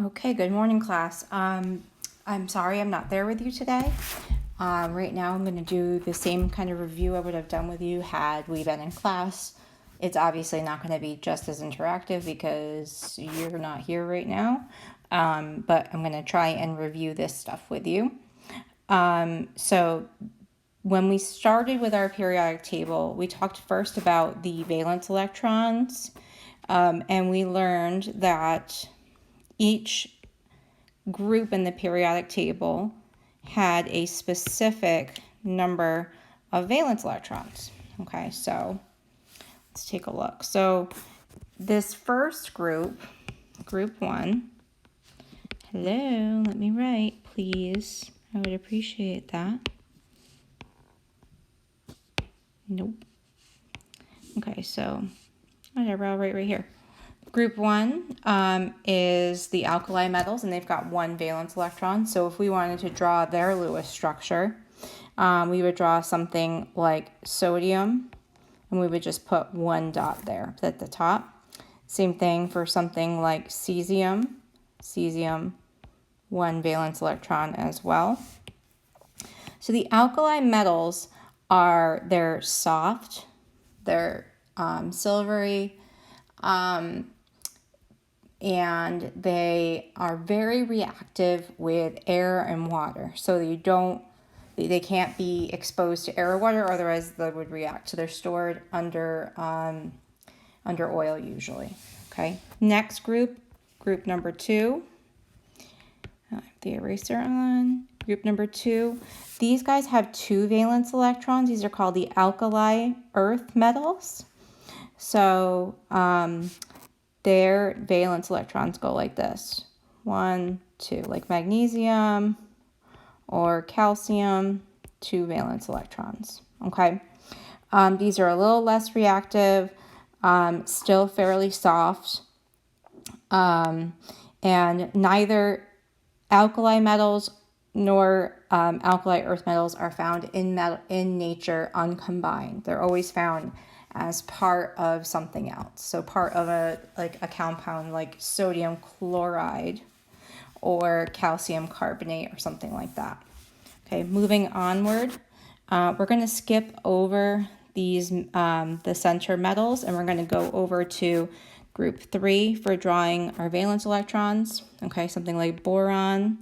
Okay, good morning, class. I'm sorry I'm not there with you today. Right now I'm going to do the same kind of review I would have done with you had we been in class. It's obviously not going to be just as interactive because you're not here right now, but I'm going to try and review this stuff with you. So when we started with our periodic table, we talked first about the valence electrons, and we learned that each group in the periodic table had a specific number of valence electrons. Okay, so let's take a look. So this first group, group 1, hello, let me write, please. I would appreciate that. Nope. Okay, so whatever, I'll write right here. Group 1 is the alkali metals, and they've got one valence electron. So if we wanted to draw their Lewis structure, we would draw something like sodium, and we would just put one dot there at the top. Same thing for something like cesium. Cesium, one valence electron as well. So the alkali metals they're soft, they're silvery, and they are very reactive with air and water. So they can't be exposed to air or water, otherwise they would react. So they're stored under oil usually. Okay. Next group number 2. I have the eraser on. Group number 2. These guys have 2 valence electrons. These are called the alkali earth metals. So their valence electrons go like this. 1, 2, like magnesium or calcium, 2 valence electrons. Okay. These are a little less reactive, still fairly soft, and neither alkali metals nor alkali earth metals are found in nature uncombined. They're always found as part of something else. So part of a compound like sodium chloride or calcium carbonate or something like that. Okay, moving onward, we're going to skip over these the center metals, and we're going to go over to group 3 for drawing our valence electrons. Okay, something like boron,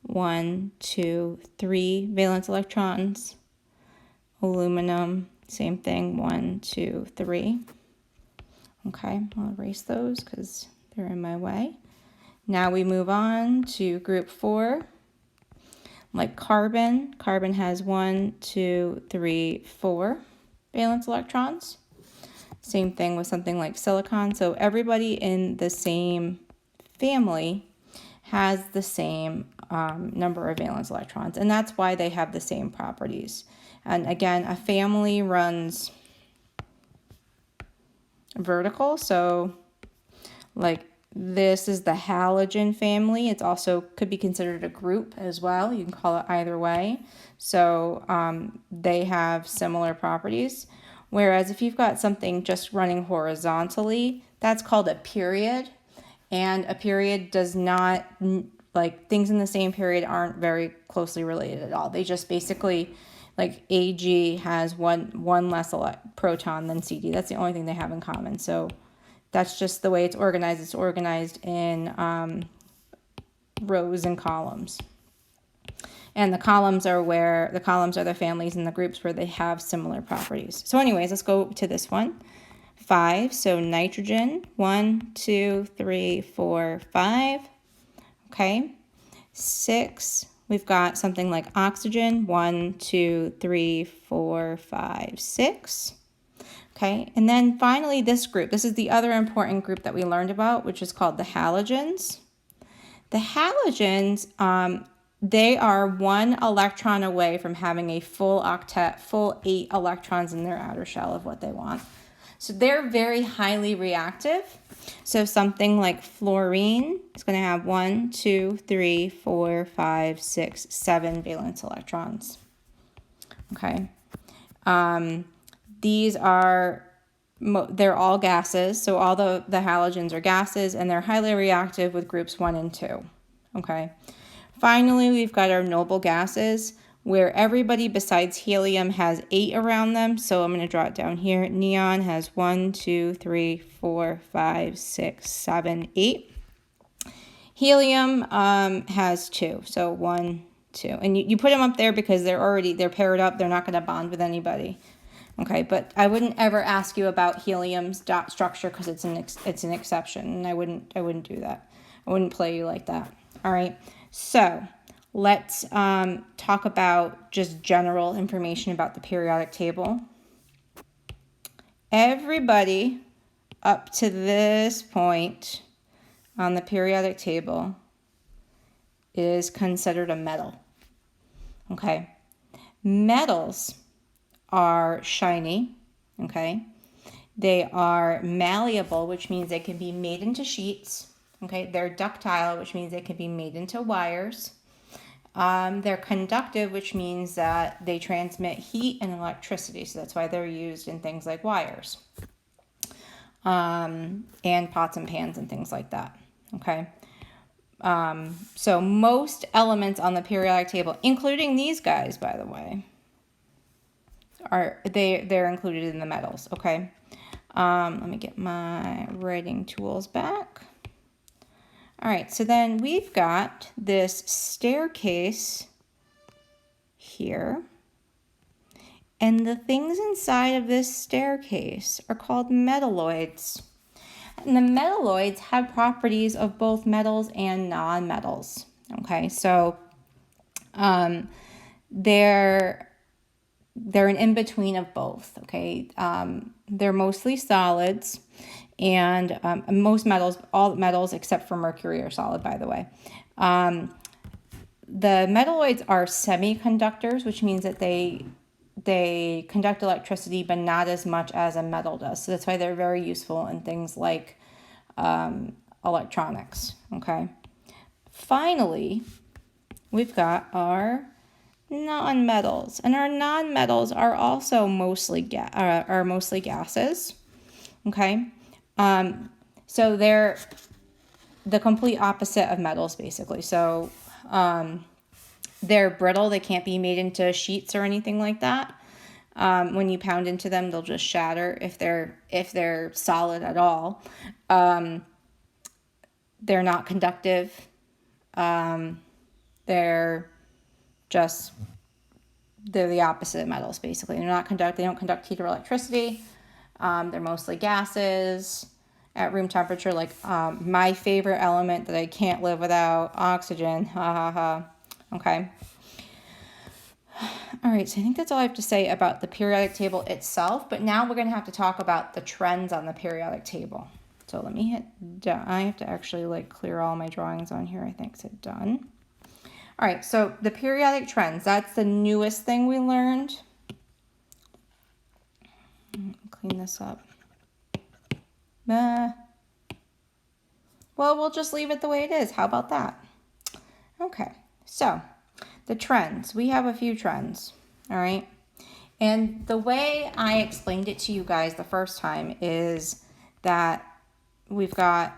1, 2, 3 valence electrons. Aluminum, same thing, 1, 2, 3. Okay, I'll erase those because they're in my way. Now we move on to group 4. Like carbon. Carbon has 1, 2, 3, 4 valence electrons. Same thing with something like silicon. So everybody in the same family has the same number of valence electrons, and that's why they have the same properties. And again, a family runs vertical, so like this is the halogen family. It's also could be considered a group as well. You can call it either way. So they have similar properties. Whereas if you've got something just running horizontally, that's called a period. And a period does not, like things in the same period aren't very closely related at all. They just basically, like Ag has one less proton than Cd. That's the only thing they have in common. So that's just the way it's organized. It's organized in rows and columns. And the columns are the families and the groups where they have similar properties. So anyways, let's go to this one. 5, so nitrogen, 1, 2, 3, 4, 5. Okay. 6, we've got something like oxygen, 1, 2, 3, 4, 5, 6. Okay, and then finally this group. This is the other important group that we learned about, which is called the halogens. The halogens, they are 1 electron away from having a full octet, full 8 electrons in their outer shell of what they want. So they're very highly reactive. So something like fluorine is going to have 1, 2, 3, 4, 5, 6, 7 valence electrons. Okay. These are they're all gases, so all the halogens are gases, and they're highly reactive with groups 1 and 2. Okay. Finally, we've got our noble gases, where everybody besides helium has 8 around them. So I'm going to draw it down here. Neon has 1, 2, 3, 4, 5, 6, 7, 8. Helium has 2. So 1, 2. And you put them up there because they're paired up. They're not going to bond with anybody. Okay, but I wouldn't ever ask you about helium's dot structure because it's an exception, and I wouldn't do that. I wouldn't play you like that. All right. So let's talk about just general information about the periodic table. Everybody up to this point on the periodic table is considered a metal. Okay. Metals are shiny, okay? They are malleable, which means they can be made into sheets, okay? They're ductile, which means they can be made into wires. They're conductive, which means that they transmit heat and electricity, so that's why they're used in things like wires, and pots and pans and things like that, okay? So most elements on the periodic table, including these guys, by the way, they're included in the metals, okay? Let me get my writing tools back. All right, so then we've got this staircase here. And the things inside of this staircase are called metalloids. And the metalloids have properties of both metals and non-metals, okay? So they're an in-between of both, okay? They're mostly solids, and most metals, all metals except for mercury are solid, by the way. The metalloids are semiconductors, which means that they conduct electricity, but not as much as a metal does. So that's why they're very useful in things like electronics, okay? Finally, we've got our non-metals, and our non-metals are also mostly gases, okay? So they're the complete opposite of metals, basically. So they're brittle. They can't be made into sheets or anything like that. When you pound into them, they'll just shatter if they're solid at all. They're not conductive. They're the opposite of metals, basically. They don't conduct heat or electricity. They're mostly gases at room temperature, like my favorite element that I can't live without, oxygen. Okay. All right, so I think that's all I have to say about the periodic table itself, but now we're going to have to talk about the trends on the periodic table. So let me hit done. I have to actually clear all my drawings on here, I think. So done. All right, so the periodic trends, that's the newest thing we learned. Clean this up. Well, we'll just leave it the way it is. How about that? Okay, so the trends. We have a few trends, all right? And the way I explained it to you guys the first time is that we've got,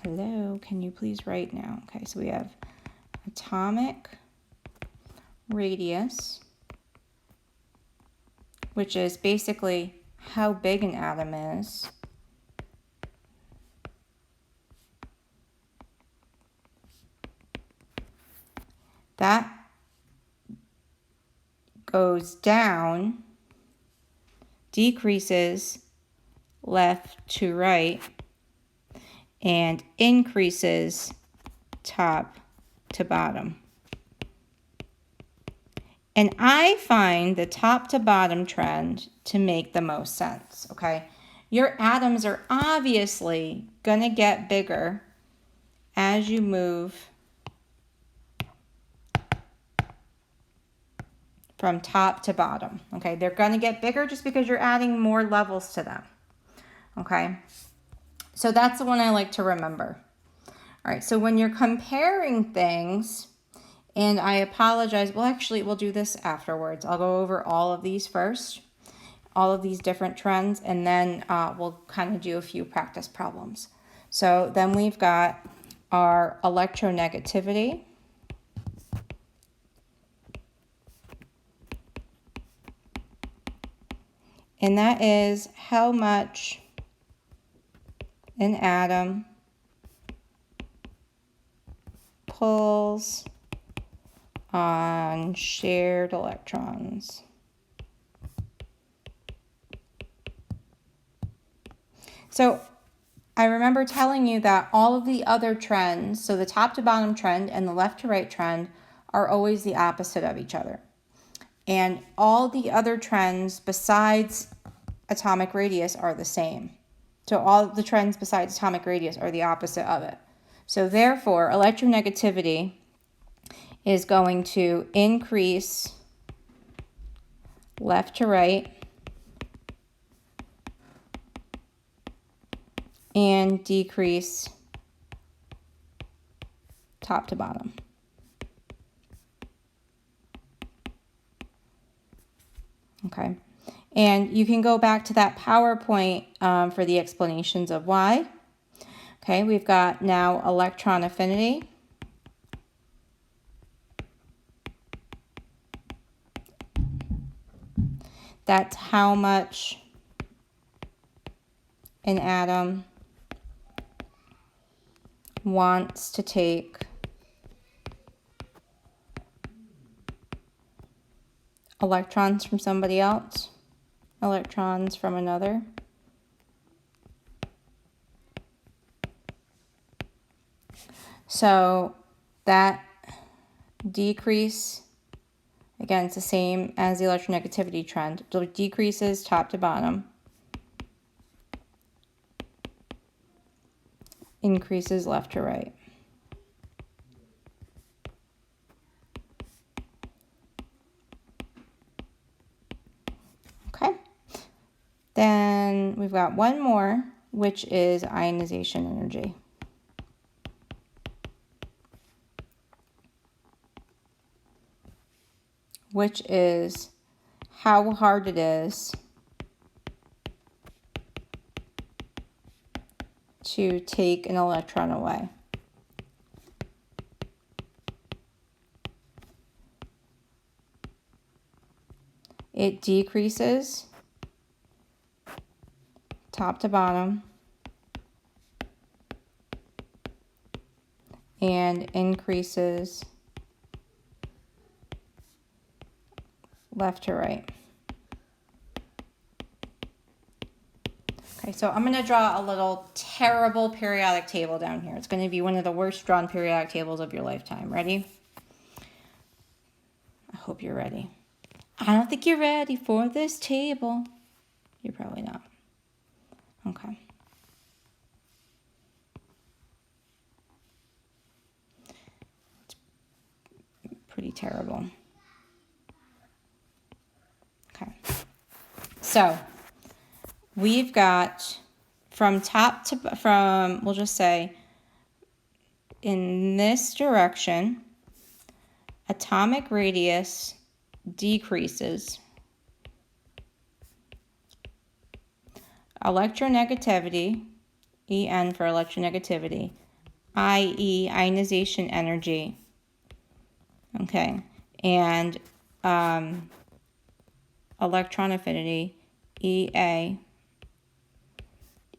hello, can you please write now? Okay, so we have atomic radius, which is basically how big an atom is. That goes down, decreases left to right, and increases top to bottom. And I find the top to bottom trend to make the most sense, okay? Your atoms are obviously going to get bigger as you move from top to bottom, okay? They're going to get bigger just because you're adding more levels to them, okay? So that's the one I like to remember. All right, so when you're comparing things, and I apologize, well, actually, we'll do this afterwards. I'll go over all of these first. all of these different trends, and then we'll kind of do a few practice problems. So then we've got our electronegativity. And that is how much an atom pulls on shared electrons. So I remember telling you that all of the other trends, so the top to bottom trend and the left to right trend, are always the opposite of each other. And all the other trends besides atomic radius are the same. So all the trends besides atomic radius are the opposite of it. So therefore, electronegativity is going to increase left to right and decrease top to bottom. Okay, and you can go back to that PowerPoint for the explanations of why. Okay, we've got now electron affinity. That's how much an atom wants to take electrons from somebody else, electrons from another. So that decrease, again, it's the same as the electronegativity trend. It decreases top to bottom, increases left to right. Okay. Then we've got one more, which is ionization energy. Which is how hard it is to take an electron away. It decreases top to bottom and increases left to right. Okay, so I'm going to draw a little terrible periodic table down here. It's going to be one of the worst drawn periodic tables of your lifetime. Ready? I hope you're ready. I don't think you're ready for this table. You're probably not. Okay. It's pretty terrible. Okay. So we've got from we'll just say in this direction, atomic radius decreases. Electronegativity, En for electronegativity, i.e. ionization energy, okay, and electron affinity, Ea,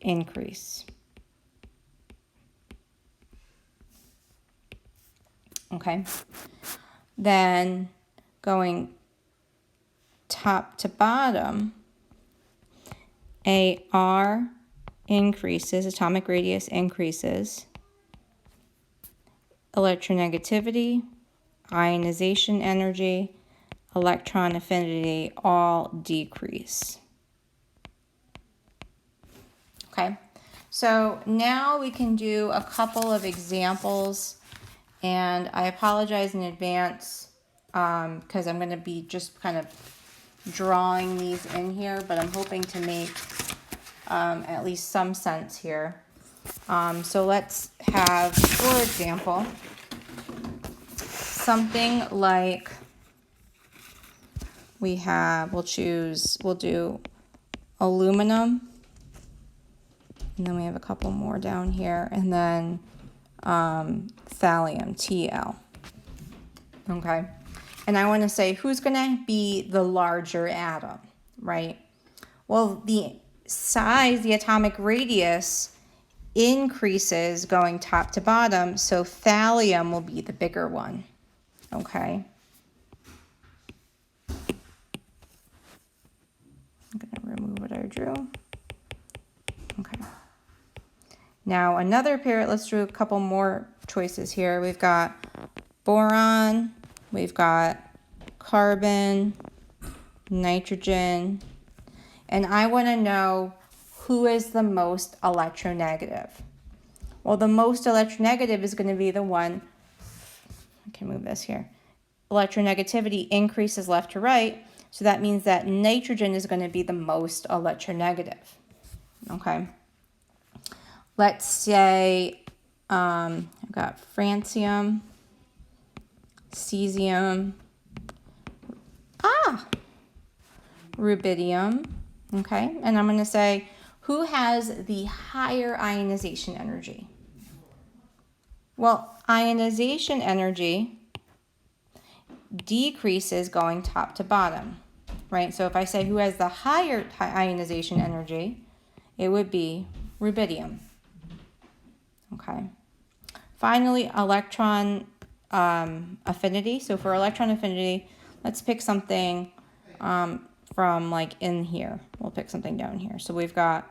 increase. Okay, then going top to bottom, Ar increases, atomic radius increases, electronegativity, ionization energy, electron affinity all decrease. Okay, so now we can do a couple of examples, and I apologize in advance because I'm going to be just kind of drawing these in here, but I'm hoping to make at least some sense here. So let's have, for example, something like we'll do aluminum, and then we have a couple more down here, and then thallium, Tl. Okay, and I want to say who's going to be the larger atom, right? Well, the size, the atomic radius increases going top to bottom, so thallium will be the bigger one. Okay. I'm going to remove what I drew. Okay. Now another pair, let's do a couple more choices here. We've got boron, we've got carbon, nitrogen, and I want to know who is the most electronegative. Well, the most electronegative is going to be the one, I can move this here. Electronegativity increases left to right, so that means that nitrogen is going to be the most electronegative. Okay. Let's say I've got francium, cesium, rubidium. Okay, and I'm going to say who has the higher ionization energy? Well, ionization energy decreases going top to bottom, right? So if I say who has the higher ionization energy, it would be rubidium. Okay. Finally, electron affinity. So for electron affinity, let's pick something from like in here. We'll pick something down here. So we've got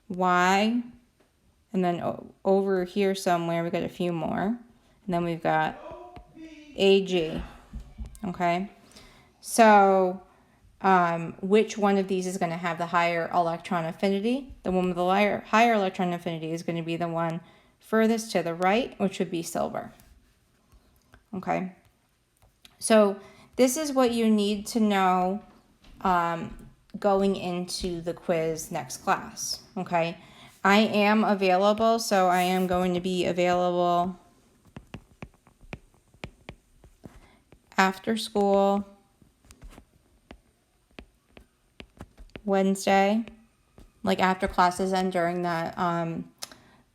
Y, and then over here somewhere we got a few more, and then we've got Ag. Okay, so which one of these is going to have the higher electron affinity? The one with the higher electron affinity is going to be the one furthest to the right, which would be silver. Okay, so this is what you need to know going into the quiz next class. Okay, I am available, so I am going to be available after school Wednesday, like after classes end during that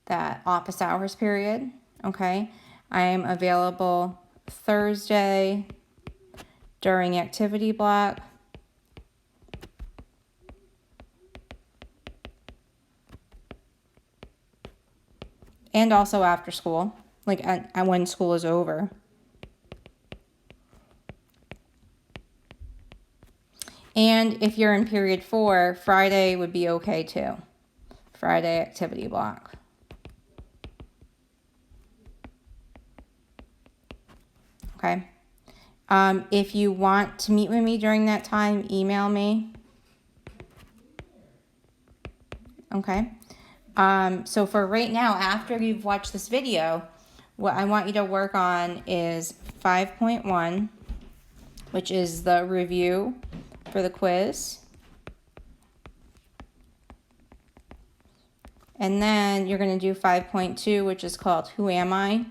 that office hours period. Okay, I am available Thursday during activity block, and also after school, like when school is over. And if you're in period 4, Friday would be okay too. Friday activity block. Okay. If you want to meet with me during that time, email me. Okay. So for right now, after you've watched this video, what I want you to work on is 5.1, which is the review for the quiz. And then you're going to do 5.2, which is called Who Am I?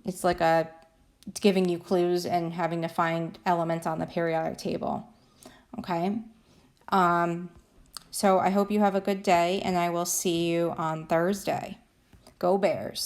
It's like it's giving you clues and having to find elements on the periodic table. Okay. So I hope you have a good day, and I will see you on Thursday. Go Bears.